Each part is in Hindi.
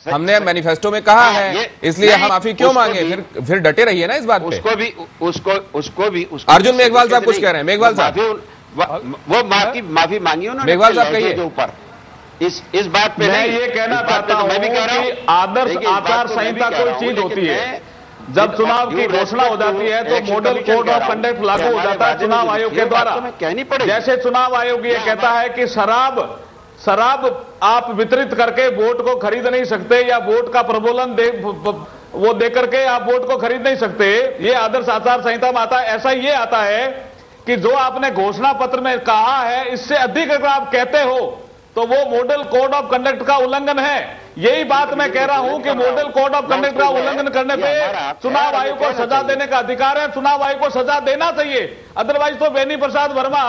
हमने मैनिफेस्टो में कहा है, इसलिए हम माफी क्यों मांगे? फिर डटे रहिए ना इस बात पे। उसको भी अर्जुन मेघवाल साहब कुछ कह रहे हैं। मेघवाल साहब, वो माफी मांगी उन्होंने। मेघवाल साहब कहिए के ऊपर इस बात पे मैं ये कहना चाहता हूं कि आदर्श आचार संहिता कोई चीज होती है, जब चुनाव की घोषणा हो जाती है तो मॉडल कोड ऑफ कंडक्ट लागू हो जाता है चुनाव आयोग के द्वारा। कहनी पड़ेगी। जैसे चुनाव आयोग ये कहता है कि शराब आप वितरित करके वोट को खरीद नहीं सकते, या वोट का प्रबोलन वो दे करके आप वोट को खरीद नहीं सकते, ये आदर्श आचार संहिता में आता है। ऐसा ये आता है कि जो आपने घोषणा पत्र में कहा है इससे अधिक अगर आप कहते हो तो वो मॉडल कोड ऑफ कंडक्ट का उल्लंघन है। यही बात मैं कह रहा हूं कि मॉडल कोड ऑफ कंडक्ट का उल्लंघन करने पे चुनाव आयोग को सजा देने का अधिकार है, चुनाव आयोग को सजा देना चाहिए। अदरवाइज तो बेनी प्रसाद वर्मा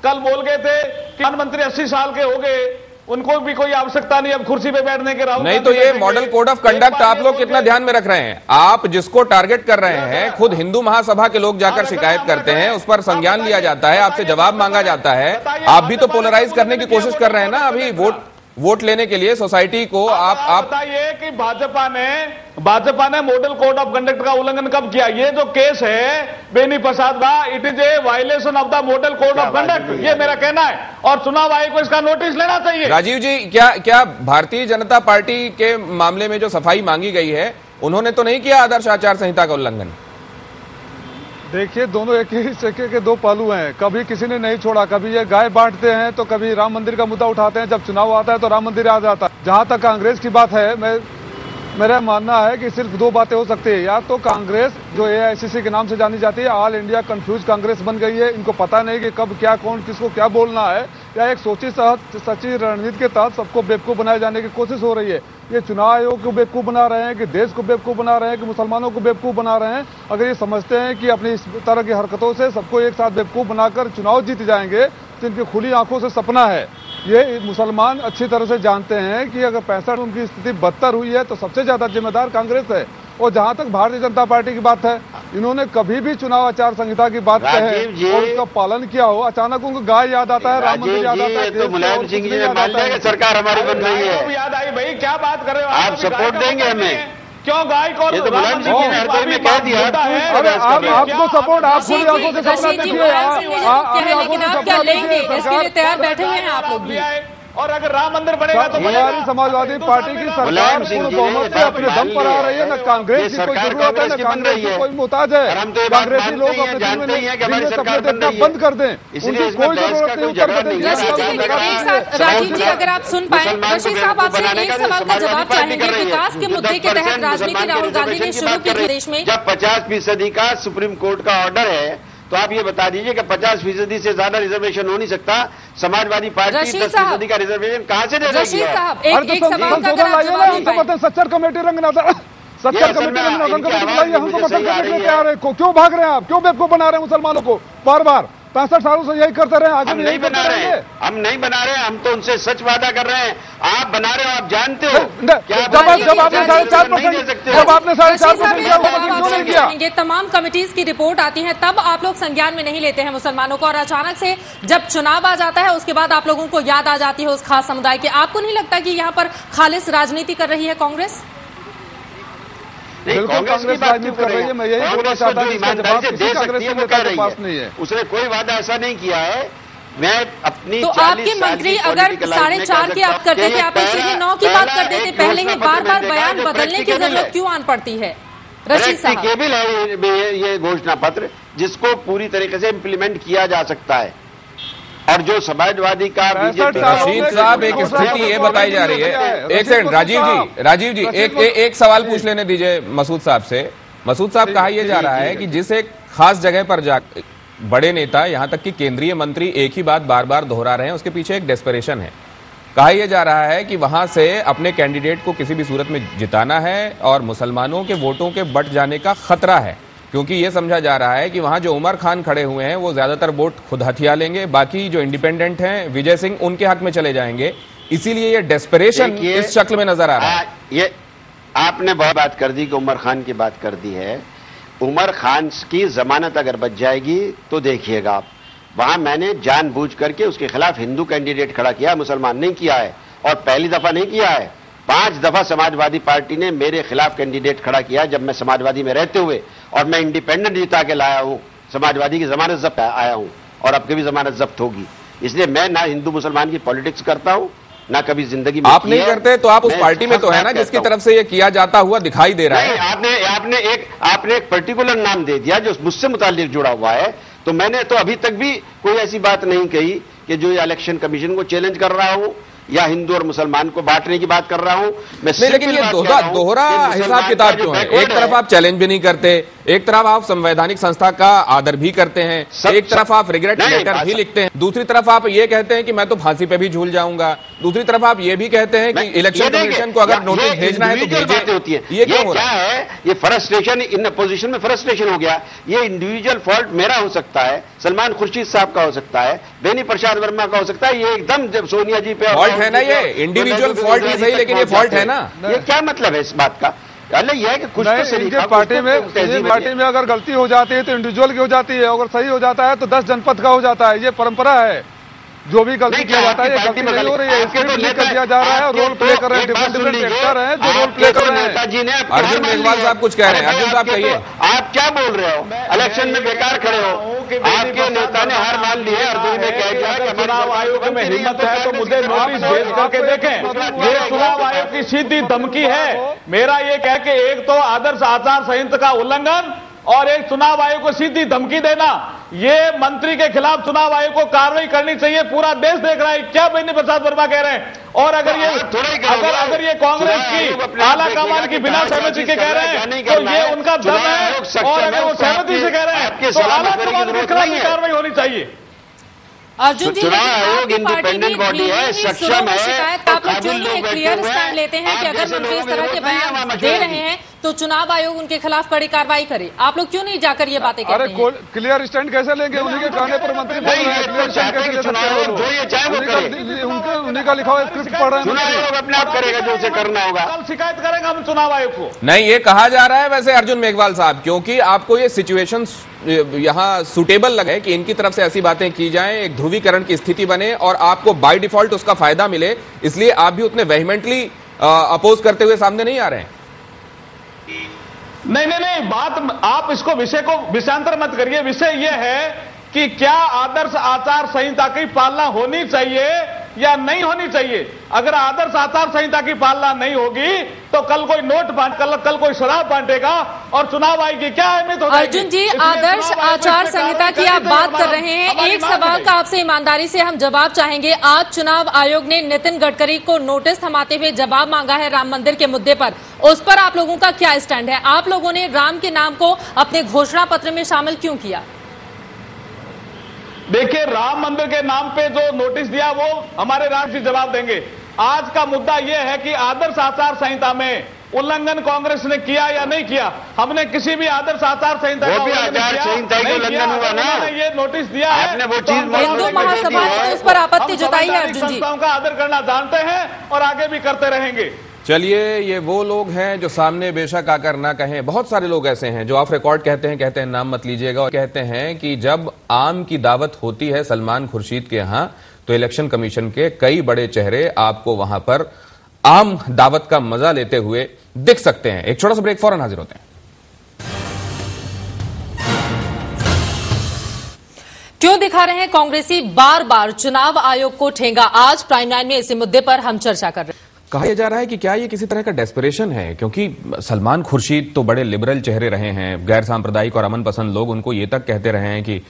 कल बोल गए थे कि प्रधानमंत्री 80 साल के हो गए, उनको भी कोई आवश्यकता नहीं अब कुर्सी पे बैठने के। राहुल नहीं तो ये मॉडल कोड ऑफ कंडक्ट आप लोग कितना ध्यान में रख रहे हैं? आप जिसको टारगेट कर रहे हैं, खुद हिंदू महासभा के लोग जाकर शिकायत करते हैं, उस पर संज्ञान लिया जाता है, आपसे जवाब मांगा जाता है। आप भी तो पोलराइज करने की कोशिश कर रहे हैं ना अभी वोट लेने के लिए सोसाइटी को। आप बताइए कि भाजपा ने मॉडल कोड ऑफ कंडक्ट का उल्लंघन कब किया? ये जो केस है बेनी प्रसाद का, it is a violation of the model code of conduct, ये मेरा कहना है, और चुनाव आयोग को इसका नोटिस लेना चाहिए। राजीव जी, क्या भारतीय जनता पार्टी के मामले में जो सफाई मांगी गई है, उन्होंने तो नहीं किया आदर्श आचार संहिता का उल्लंघन? देखिए, दोनों एक ही सिक्के के दो पहलू हैं। कभी किसी ने नहीं छोड़ा, कभी ये गाय बांटते हैं तो कभी राम मंदिर का मुद्दा उठाते हैं, जब चुनाव आता है तो राम मंदिर आ जाता है। जहां तक कांग्रेस की बात है, मेरा मानना है कि सिर्फ दो बातें हो सकती है। या तो कांग्रेस जो एआईसीसी के नाम से जानी जाती है, ऑल इंडिया कंफ्यूज कांग्रेस बन गई है, इनको पता नहीं कि कब क्या कौन किसको क्या बोलना है, या एक सोची सच्ची रणनीति के तहत सबको बेवकूफ बनाए जाने की कोशिश हो रही है। ये चुनाव आयोग को बेवकूफ बना रहे हैं कि देश को बेवकूफ बना रहे हैं कि मुसलमानों को बेवकूफ बना रहे हैं? अगर ये समझते हैं कि अपनी इस तरह की हरकतों से सबको एक साथ बेवकूफ बनाकर चुनाव जीत जाएंगे, तो इनकी खुली आंखों से सपना है। ये मुसलमान अच्छी तरह से जानते हैं कि अगर 65 उनकी स्थिति बदतर हुई है तो सबसे ज्यादा जिम्मेदार कांग्रेस है। और जहां तक भारतीय जनता पार्टी की बात है, इन्होंने कभी भी चुनाव आचार संहिता की बात कहे और उसका पालन किया हो, अचानक उनको गाय याद आता है, राम मंदिर याद आता है, तो मुलायम सिंह जी ने मान लिया कि सरकार हमारी बन रही है। याद आई भाई, क्या बात कर रहे हो आप? सपोर्ट देंगे हमें? क्यों गाय को? ये तो मुलायम सिंह जी ने हर कोई में कह दिया। अरे आपको सपोर्ट, आप खुली आंखों से सपना देखिए, आप लोग भी। और अगर राम मंदिर बनेगा तो हमारी समाजवादी पार्टी की सरकार पूर्ण बहुमत से अपने दम पर आ रही है। न कांग्रेस की कोई जरूरत है, न कांग्रेस की कोई मोहताज है। कांग्रेसी लोग अपने सपने देखना बंद कर दें, उनकी कोई जरूरत नहीं उत्तर प्रदेश। राजीव जी, अगर आप सुन पाए, रशीद साहब आपसे एक सवाल का जवाब चाहेंगे। विकास के मुद्दे के तहत राजनीति राहुल गांधी ने शुरू की प्रदेश में। जब 50% का सुप्रीम कोर्ट का ऑर्डर है, तो आप ये बता दीजिए कि 50% से ज्यादा रिजर्वेशन हो नहीं सकता। समाजवादी पार्टी 10% का रिजर्वेशन कहां से दे रही है? रशीद साहब, एक सवाल का अगर आप जवाब दे पाएं। सच्चर कमेटी रंगनाथन हमको मदद करने के तैयार है। क्यों भाग रहे हैं आप? क्यों बेवकूफ बना रहे हैं मुसलमानों को? बार बार 65 सालों से यही करते रहे, आगे भी यही करते रहेंगे। हम नहीं बना रहे, हम तो उनसे सच वादा कर रहे हैं। आप बना रहे हो, आप जानते हो। जब आपने 4.5% किया, तमाम कमिटीज की रिपोर्ट आती है, तब आप लोग संज्ञान में नहीं लेते हैं मुसलमानों को, और अचानक से जब चुनाव आ जाता है उसके बाद आप लोगों को याद आ जाती है उस खास समुदाय की। आपको नहीं लगता कि यहाँ पर खालिस राजनीति कर रही है कांग्रेस? कांग्रेस राजनीति कर रही है। मैं यही बोलना चाहता हूं, ईमानदारी से दे सकती है, वो कह रही है। उसने कोई वादा ऐसा नहीं किया है। मैं अपनी तो आपके मंत्री अगर 4.5 की आप करते थे, आप 9 की बात करते थे, पहले ही बार बार बयान बदलने की जरूरत क्यों आन पड़ती है? रशीद साहब, केबल है ये घोषणा पत्र, जिसको पूरी तरीके से इम्प्लीमेंट किया जा सकता है। और जो समाजवादी का रशीद साहब, एक स्थिति ये बताई जा रही है। एक सेकंड राजीव जी, एक सवाल पूछ लेने दीजिए मसूद साहब से। मसूद साहब, कहा यह जा रहा है कि जिस एक खास जगह पर जा बड़े नेता, यहां तक कि केंद्रीय मंत्री एक ही बात बार बार दोहरा रहे हैं, उसके पीछे एक डेस्परेशन है। कहा यह जा रहा है कि वहां से अपने कैंडिडेट को किसी भी सूरत में जिताना है और मुसलमानों के वोटों के बट जाने का खतरा है, क्योंकि यह समझा जा रहा है कि वहां जो उमर खान खड़े हुए हैं वो ज्यादातर वोट खुद हथिया लेंगे, बाकी जो इंडिपेंडेंट हैं विजय सिंह उनके हक में चले जाएंगे। इसीलिए ये डेस्परेशन इस शक्ल में नजर आ रहा है। ये आपने बहुत बात कर दी कि उमर खान की बात कर दी है। उमर खान की जमानत अगर बच जाएगी तो देखिएगा आप, वहां मैंने जानबूझ करके उसके खिलाफ हिंदू कैंडिडेट खड़ा किया, मुसलमान नहीं किया है, और पहली दफा नहीं किया है। 5 दफा समाजवादी पार्टी ने मेरे खिलाफ कैंडिडेट खड़ा किया जब मैं समाजवादी में रहते हुए, और मैं इंडिपेंडेंट जिता के लाया हूं, समाजवादी की जमानत जब्त आया हूं और अब कभी जमानत जब्त होगी। इसलिए मैं ना हिंदू मुसलमान की पॉलिटिक्स करता हूं, ना कभी जिंदगी में आप नहीं करते तो आप उस पार्टी में तो है ना जिसकी तरफ से ये किया जाता हुआ दिखाई दे रहा है। आपने एक पर्टिकुलर नाम दे दिया जो मुझसे मुताल्लिक जुड़ा हुआ है, तो मैंने तो अभी तक भी कोई ऐसी बात नहीं कही कि जो इलेक्शन कमीशन को चैलेंज कर रहा हूं या हिंदू और मुसलमान को बांटने की बात कर रहा हूं मैं। नहीं, लेकिन ये दोहरा हिसाब किताब क्यों है? एक तरफ आप चैलेंज भी नहीं करते, एक तरफ आप संवैधानिक संस्था का आदर भी करते हैं, एक तरफ आप रिग्रेट लेटर भी लिखते हैं, दूसरी तरफ आप ये कहते हैं कि मैं तो फांसी पे भी झूल जाऊंगा, दूसरी तरफ आप ये भी कहते हैं कि इलेक्शन कमीशन को अगर नोटिस भेजना है तो भेजे। होती है ये क्यों हो रहा है? ये फ्रस्ट्रेशन, इन अपोजिशन में फ्रस्ट्रेशन हो गया। ये इंडिविजुअल फॉल्ट मेरा हो सकता है, सलमान खुर्शीद साहब का हो सकता है, बेनी प्रसाद वर्मा का हो सकता है, ये एकदम जब सोनिया जी पे फॉल्ट है ना, ये इंडिविजुअल फॉल्ट भी सही, लेकिन ये फॉल्ट है ना। ये क्या मतलब है इस बात का? यह है कि कुछ तो पार्टी में अगर गलती हो जाती है तो इंडिविजुअल की हो जाती है, अगर सही हो जाता है तो 10 जनपद का हो जाता है। ये परंपरा है, जो भी गलती किया जाता है ये गलती नहीं हो रही है, इसके तो लेकर दिया जा रहा है और रोल प्ले कर रहे हैं, डिफरेंट एक्टर हैं जो रोल प्ले कर रहे हैं। अर्जुन मेघवाल साहब कुछ कह रहे हैं। अर्जुन साहब कहिए, आप क्या बोल रहे हो? इलेक्शन में बेकार खड़े हो, आपके नेता ने हार मान ली है और दूसरे ने कह दिया कि चुनाव आयोग में हिम्मत है तो मुझे नोटिस भेज करके देखें। ये चुनाव आयोग की सीधी धमकी है। मेरा ये कह के एक तो आदर्श आचार संहिता का उल्लंघन और एक चुनाव आयोग को सीधी धमकी देना। ये मंत्री के खिलाफ चुनाव आयोग को कार्रवाई करनी चाहिए। पूरा देश देख रहा है क्या बेनी प्रसाद वर्मा कह रहे हैं। और अगर ये कांग्रेस की आला कमान की बिना सहमति के कह रहे हैं तो ये उनका दम है, और अगर वो सहमति से कह रहे हैं तो आला कमान के खिलाफ कार्रवाई होनी चाहिए। अर्जुन जी, आयोग इंडिपेंडेंट बॉडी है, सक्षम है। शिकायत आप लोग क्यों नहीं क्लियर स्टैंड लेते हैं कि अगर मंत्री इस तरह के बयान दे रहे हैं तो चुनाव आयोग उनके खिलाफ कड़ी कार्रवाई करे? आप लोग क्यों नहीं जाकर ये बातें कहते हैं? अरे क्लियर स्टैंड कैसे लेंगे? उन्हीं के कहने पर मंत्री बोल रहे हैं, क्लियर स्टैंड कैसे ले सकते हैं? उन्हीं का लिखा हुआ स्क्रिप्ट पढ़ रहे हैं। चुनाव आयोग अपने आप करेगा जो उसे करना होगा। कल शिकायत करेंगे हम चुनाव आयोग को। नहीं, ये कहा जा रहा है वैसे अर्जुन मेघवाल साहब, क्योंकि आपको ये सिचुएशन यहां सुटेबल लगे कि इनकी तरफ से ऐसी बातें की जाएं, एक ध्रुवीकरण की स्थिति बने और आपको बाय डिफॉल्ट उसका फायदा मिले, इसलिए आप भी उतने वेहमेंटली अपोज करते हुए सामने नहीं आ रहे हैं। नहीं, बात आप इसको विषय को विषयांतर मत करिए। विषय यह है कि क्या आदर्श आचार संहिता की पालना होनी चाहिए या नहीं होनी चाहिए। अगर आदर्श आचार संहिता की पालना नहीं होगी तो कल कोई नोट कल कोई शराब बांटेगा और चुनाव आएगी, क्या अहमियत होगी? अर्जुन जी, आदर्श आचार संहिता की आप बात कर रहे हैं, एक सवाल का आपसे ईमानदारी से हम जवाब चाहेंगे। आज चुनाव आयोग ने नितिन गडकरी को नोटिस थमाते हुए जवाब मांगा है राम मंदिर के मुद्दे पर, उस पर आप लोगों का क्या स्टैंड है? आप लोगों ने राम के नाम को अपने घोषणा पत्र में शामिल क्यों किया? देखिए, राम मंदिर के नाम पे जो नोटिस दिया वो हमारे राष्ट्र जवाब देंगे। आज का मुद्दा यह है कि आदर्श आचार संहिता में उल्लंघन कांग्रेस ने किया या नहीं किया। हमने किसी भी आदर्श आचार संहिता का उल्लंघन हुआ ना, ये नोटिस दिया है। आपने वो चीज हिंदू महासभा ने तो उस पर आपत्ति जताई है। अर्जुन जी, संस्थाओं का आदर करना जानते हैं और आगे भी करते रहेंगे। चलिए, ये वो लोग हैं जो सामने बेशक आकर ना कहें, बहुत सारे लोग ऐसे हैं जो ऑफ रिकॉर्ड कहते हैं नाम मत लीजिएगा, और कहते हैं कि जब आम की दावत होती है सलमान खुर्शीद के यहां तो इलेक्शन कमीशन के कई बड़े चेहरे आपको वहां पर आम दावत का मजा लेते हुए दिख सकते हैं। एक छोटा सा ब्रेक, फौरन हाजिर होते हैं। क्यों दिखा रहे हैं कांग्रेसी बार बार चुनाव आयोग को ठेंगा? आज प्राइम लाइन में इसी मुद्दे पर हम चर्चा कर रहे हैं। कहा जा रहा है कि क्या ये किसी तरह का डेस्परेशन है, क्योंकि सलमान खुर्शीद तो बड़े लिबरल चेहरे रहे हैं, गैर सांप्रदायिक और अमन पसंद लोग उनको ये तक कहते रहे हैं कि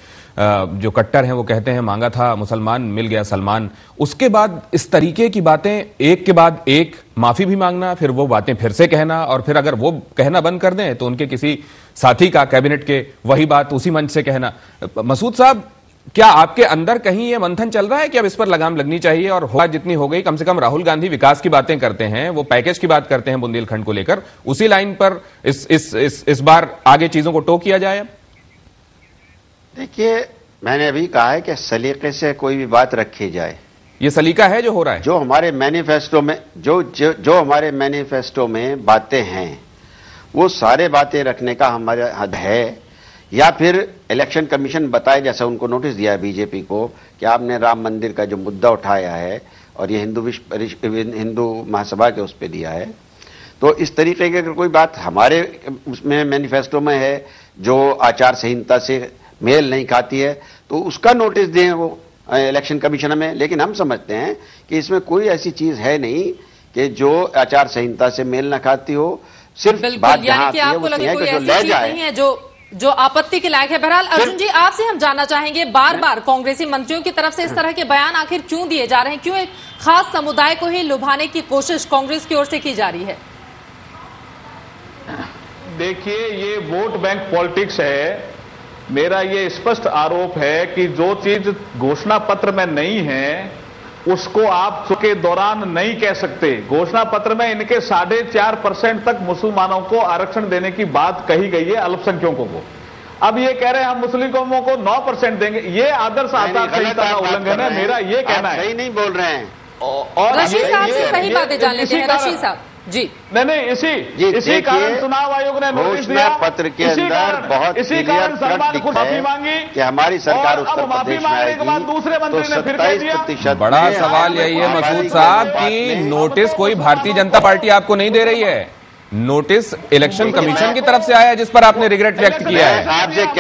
जो कट्टर हैं वो कहते हैं मांगा था मुसलमान मिल गया सलमान। उसके बाद इस तरीके की बातें एक के बाद एक, माफी भी मांगना, फिर वो बातें फिर से कहना, और फिर अगर वो कहना बंद कर दें तो उनके किसी साथी का कैबिनेट के वही बात उसी मंच से कहना। मसूद साहब, क्या आपके अंदर कहीं ये मंथन चल रहा है कि अब इस पर लगाम लगनी चाहिए और होगा जितनी हो गई? कम से कम राहुल गांधी विकास की बातें करते हैं, वो पैकेज की बात करते हैं बुंदेलखंड को लेकर, उसी लाइन पर इस बार आगे चीजों को टो किया जाए। देखिए, मैंने अभी कहा है कि सलीके से कोई भी बात रखी जाए। ये सलीका है जो हो रहा है। जो हमारे मैनिफेस्टो में जो हमारे मैनिफेस्टो में बातें हैं वो सारे बातें रखने का हमारा हद है, या फिर इलेक्शन कमीशन बताए, जैसा उनको नोटिस दिया है बीजेपी को कि आपने राम मंदिर का जो मुद्दा उठाया है और ये हिंदू महासभा के उस पर दिया है। तो इस तरीके की अगर कोई बात हमारे उसमें मैनिफेस्टो में है जो आचार संहिता से मेल नहीं खाती है तो उसका नोटिस दें वो इलेक्शन कमीशन में। लेकिन हम समझते हैं कि इसमें कोई ऐसी चीज है नहीं कि जो आचार संहिता से मेल न खाती हो। सिर्फ बात जहां आती है वो है कि जो ले जाए जो आपत्ति के लायक है। बहरहाल अर्जुन जी, आपसे हम जानना चाहेंगे, बार बार कांग्रेसी मंत्रियों की तरफ से इस तरह के बयान आखिर क्यों दिए जा रहे हैं? क्यों एक खास समुदाय को ही लुभाने की कोशिश कांग्रेस की ओर से की जा रही है? देखिए, ये वोट बैंक पॉलिटिक्स है। मेरा ये स्पष्ट आरोप है कि जो चीज घोषणा पत्र में नहीं है उसको आप के दौरान नहीं कह सकते। घोषणा पत्र में इनके 4.5% तक मुसलमानों को आरक्षण देने की बात कही गई है, अल्पसंख्यकों को। अब ये कह रहे हैं हम मुस्लिमों को 9% देंगे। ये आदर्श आचार संहिता का उल्लंघन है, मेरा ये कहना है। सही नहीं बोल रहे हैं। और रशीद साहब से सही बातें जान लेते हैं। रशीद साहब जी, नहीं, इसी कारण चुनाव आयोग ने नोटिस दिया। पत्र के अंदर बहुत इसी कारण सलमान खुद माफी मांगी कि हमारी सरकार उत्तर माफी मांगने के बाद दूसरे मंत्री ने फिर कह दिया। बड़ा सवाल यही है मसूद साहब कि नोटिस कोई भारतीय जनता पार्टी आपको नहीं दे रही है, नोटिस इलेक्शन कमीशन की तरफ से आया जिस पर आपने रिग्रेट व्यक्त किया है।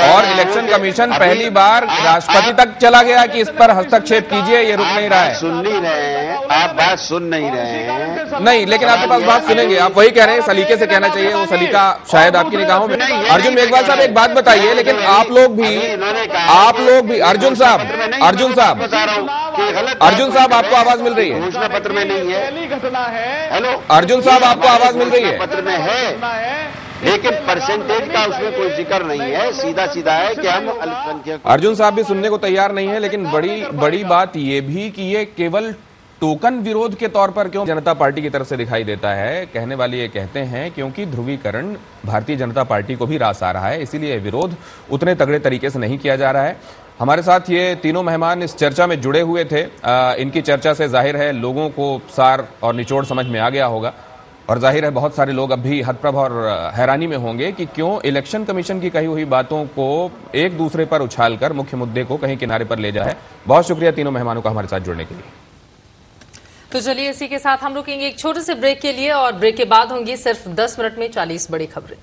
और इलेक्शन कमीशन पहली बार राष्ट्रपति तक चला गया कि इस पर हस्तक्षेप कीजिए, ये रुक नहीं रहा है। सुन नहीं रहे हैं आप, बात सुन नहीं रहे हैं। नहीं, लेकिन आपके पास बात सुनेंगे। आप वही कह रहे हैं सलीके से कहना चाहिए, वो सलीका शायद आपकी निगाहों में। अर्जुन मेघवाल साहब एक बात बताइए, लेकिन आप लोग भी अर्जुन साहब आपको आवाज मिल रही है? घोषणा पत्र में नहीं है। घटना है। हेलो अर्जुन साहब, आपको आवाज मिल रही है? पत्र में है, लेकिन परसेंटेज का उसमें कोई जिक्र नहीं है। सीधा सीधा है कि हम अल्पसंख्यक। अर्जुन साहब भी सुनने को तैयार नहीं है। लेकिन बड़ी बात ये भी कि ये केवल टोकन विरोध के तौर पर क्यों जनता पार्टी की तरफ से दिखाई देता है? कहने वाले ये कहते हैं क्योंकि ध्रुवीकरण भारतीय जनता पार्टी को भी रास आ रहा है, इसीलिए विरोध उतने तगड़े तरीके से नहीं किया जा रहा है। हमारे साथ ये तीनों मेहमान इस चर्चा में जुड़े हुए थे। इनकी चर्चा से जाहिर है लोगों को सार और निचोड़ समझ में आ गया होगा, और जाहिर है बहुत सारे लोग अब भी हतप्रभ और हैरानी में होंगे कि क्यों इलेक्शन कमीशन की कही हुई बातों को एक दूसरे पर उछालकर मुख्य मुद्दे को कहीं किनारे पर ले जाए। बहुत शुक्रिया तीनों मेहमानों का हमारे साथ जुड़ने के लिए। तो चलिए इसी के साथ हम रुकेंगे एक छोटे से ब्रेक के लिए, और ब्रेक के बाद होंगी सिर्फ 10 मिनट में 40 बड़ी खबरें।